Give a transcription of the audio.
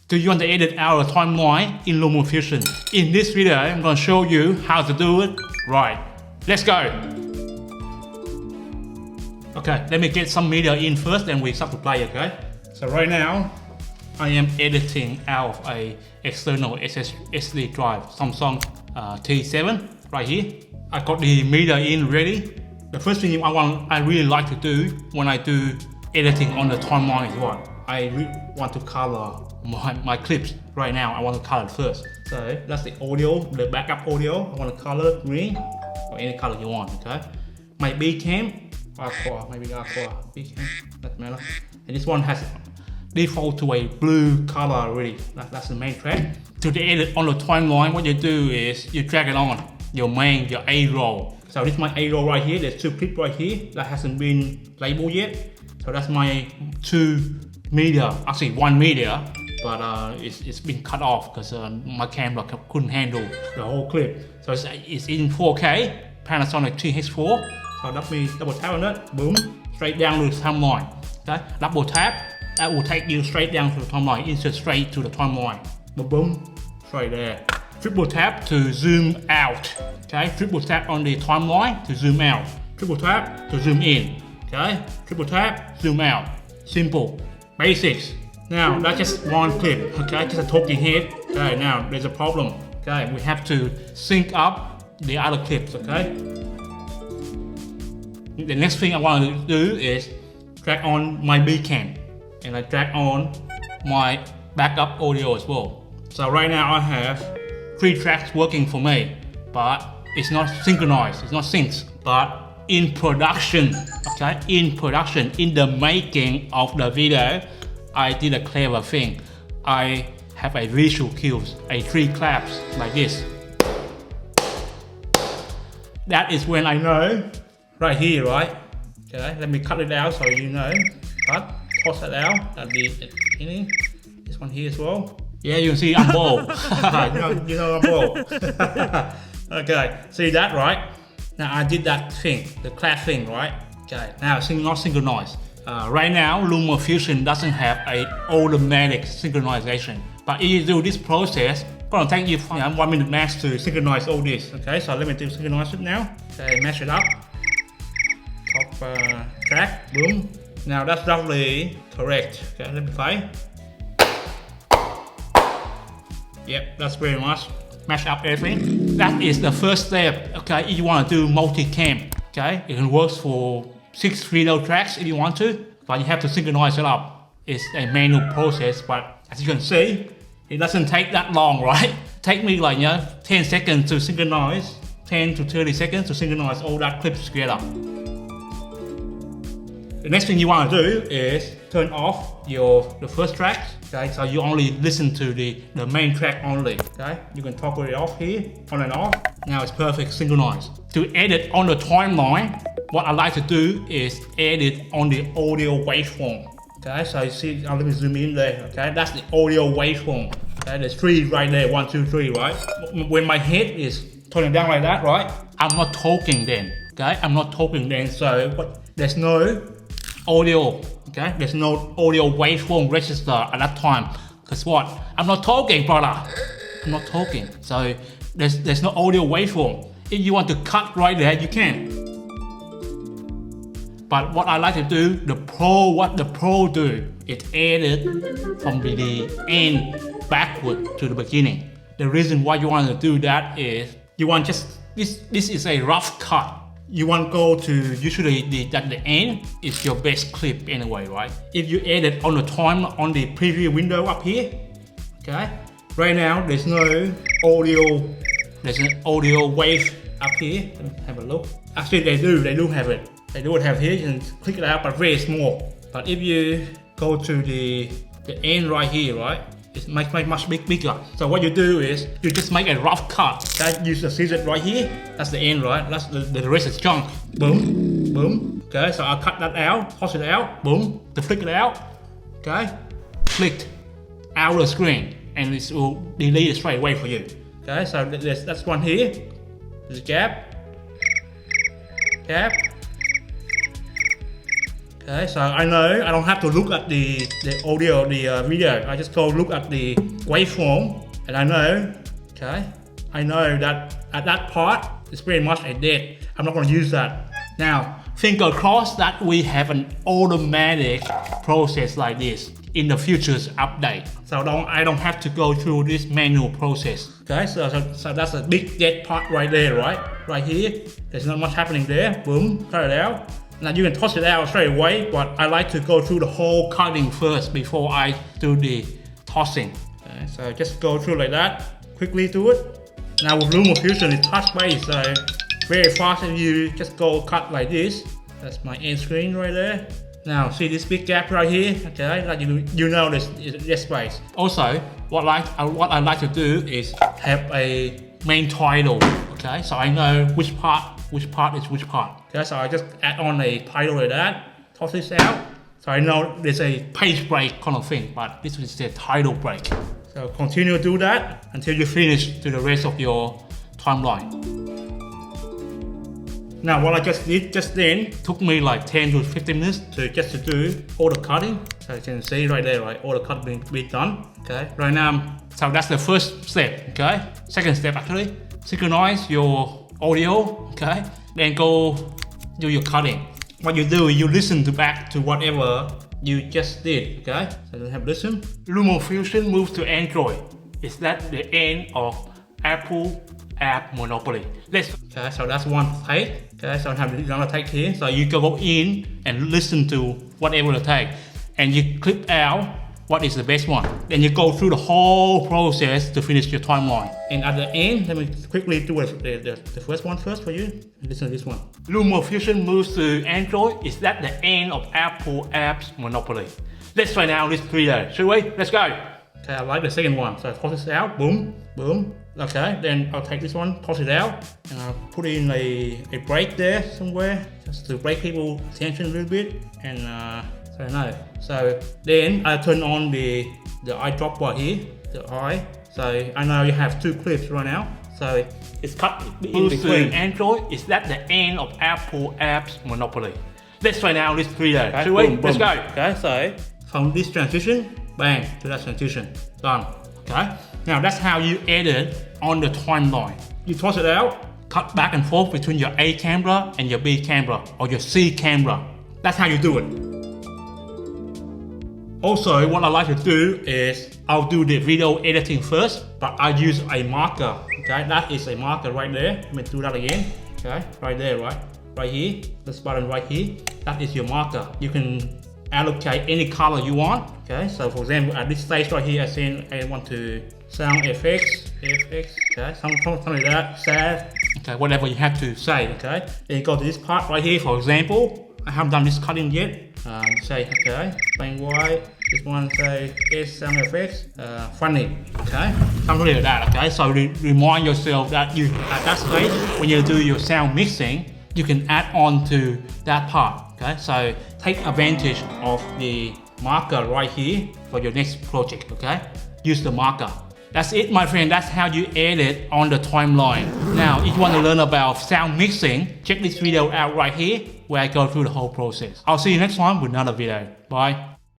Do you want to edit our timeline in LumaFusion? In this video, I'm going to show you how to do it right. Let's go! Okay, let me get some media in first, then we start to play, okay? So right now, I am editing out of a external SSD drive, Samsung T7, right here. I got the media in ready. The first thing I really like to do when I do editing on the timeline is what? I want to color my clips right now. I want to color it first. So that's the audio, the backup audio. I want to color it green or any color you want, okay? My Becam, aqua, maybe aqua, Becam, doesn't matter. And this one has default to a blue color already. That's the main track. To edit on the timeline, what you do is you drag it on your A roll. So this is my A roll right here. There's two clips right here that hasn't been labeled yet. So that's my two media, actually one media, but it's been cut off because my camera couldn't handle the whole clip. So it's in 4K, Panasonic TH4. So let me double tap on it, boom, straight down to the timeline. Okay, double tap, that will take you straight down to the timeline, insert straight to the timeline. Boom, boom, straight there. Triple tap to zoom out. Okay, triple tap on the timeline to zoom out. Triple tap to zoom in. Okay, triple tap, zoom out. Simple, basics. Now that's just one clip. Okay, just a talking head. Okay, now there's a problem. Okay, we have to sync up the other clips. Okay. The next thing I want to do is drag on my Becam, and I drag on my backup audio as well. So right now I have 3 tracks working for me, but it's not synchronized, it's not synced. But in production, okay, in the making of the video, I did a clever thing. I have a visual cues, 3 claps like this. That is when I know, right here, right? Okay, let me cut it out so you know. Cut, toss it out, that'll be in this one here as well. Yeah, you can see I'm bald. you know I'm bald. Okay, see that, right? Now I did that thing, the clap thing, right? Okay, now it's not synchronized. Right now, LumaFusion doesn't have an automatic synchronization. But if you do this process, it's gonna take you 1 minute max to synchronize all this. Okay, so let me do synchronize it now. Okay, match it up. Top track, boom. Now that's roughly correct. Okay, let me play. Yep, that's very much. Match up everything. That is the first step. Okay, if you want to do multi-cam, okay, it can work for 6 video tracks if you want to, but you have to synchronize it up. It's a manual process, but as you can see, it doesn't take that long, right? Take me like 10 seconds to synchronize, 10 to 30 seconds to synchronize all that clips together. The next thing you want to do is turn off the first track. Okay, so you only listen to the main track only. Okay, you can toggle it off here, on and off. Now it's perfect synchronized. To edit on the timeline, what I like to do is edit on the audio waveform. Okay, so you see, let me zoom in there. Okay, that's the audio waveform. Okay, there's 3 right there, 1, 2, 3, right? When my head is turning down like that, right? I'm not talking then. Okay, I'm not talking then. So there's no audio. Okay, there's no audio waveform register at that time. Cause what? I'm not talking, brother. I'm not talking. So there's no audio waveform. If you want to cut right there, you can. But what I like to do, what the pro do is edit from the end backward to the beginning. The reason why you want to do that is you want this is a rough cut. You want to go to usually at the end is your best clip anyway, right? If you edit on the time on the preview window up here, okay? Right now there's no audio, there's an audio wave up here. Let me have a look. Actually they do have it. They do have here, you can click it out, but very small. But if you go to the end right here, right? It's much bigger. So what you do is you just make a rough cut. Okay? Use the scissors right here. That's the end, right? That's the rest is junk. Boom, boom. Okay, so I'll cut that out, toss it out, boom, to flick it out. Okay, flicked out of the screen, and it will delete it straight away for you. Okay, so that's one here. There's a gap. Okay, so I know I don't have to look at the audio, the video. I just go look at the waveform, and I know, okay, I know that at that part it's pretty much a dead. I'm not going to use that. Now, finger crossed that we have an automatic process like this in the future's update. So I don't have to go through this manual process. Okay, so that's a big dead part right there, right? Right here. There's not much happening there. Boom, cut it out. Now you can toss it out straight away, but I like to go through the whole cutting first before I do the tossing. Okay, so just go through like that, quickly do it. Now with LumaFusion, it's touch based, so very fast if you just go cut like this. That's my end screen right there. Now see this big gap right here, okay, like you know this space. Also, what I like to do is have a main title, okay, so I know which part is which part. Okay, so I just add on a title like that, toss this out, so I know there's a page break kind of thing, but this is the title break. So continue to do that until you finish to the rest of your timeline. Now what I just did just then took me like 10 to 15 minutes to do all the cutting. So you can see right there, right, all the cutting being done. Okay, right now, so that's the first step. Okay, second step actually, synchronize your audio. Okay, then go do your cutting. What you do, you listen back to whatever you just did. Okay, so you have listen. LumaFusion moves to Android. Is that the end of Apple app monopoly? Okay, so that's one take. Okay, so I have another take here. So you go in and listen to whatever the take, and you clip out what is the best one. Then you go through the whole process to finish your timeline. And at the end, let me quickly do the first one first for you. Listen to this one. LumaFusion moves to Android. Is that the end of Apple apps monopoly? Let's try now this video, shall we? Let's go. Okay, I like the second one. So I toss this out, boom, boom. Okay, then I'll take this one, toss it out, and I'll put in a break there somewhere, just to break people's attention a little bit, and so I know. So then I turn on the eyedropper here, the eye. So I know you have two clips right now. So it's cut in between. Android, is that the end of Apple apps monopoly? Let's try now this video, okay, shall we? Let's go. Okay, so from this transition, bang, to that transition, done. Okay, now that's how you edit on the timeline. You toss it out, cut back and forth between your A camera and your B camera or your C camera. That's how you do it. Also, what I like to do is I'll do the video editing first, but I use a marker. Okay, that is a marker right there. Let me do that again. Okay, right there, right here. This button right here. That is your marker. You can allocate any color you want. Okay, so for example, at this stage right here, I want to sound effects, okay, something like that, sad, okay, whatever you have to say. Okay, then you go to this part right here. For example, I haven't done this cutting yet. Say okay, plain white. This one say is sound effects, funny. Okay, something like that. Okay, so remind yourself that you at that stage when you do your sound mixing, you can add on to that part. Okay, so take advantage of the marker right here for your next project. Okay, use the marker. That's it, my friend. That's how you edit on the timeline. Now, if you want to learn about sound mixing, check this video out right here where I go through the whole process. I'll see you next time with another video. Bye.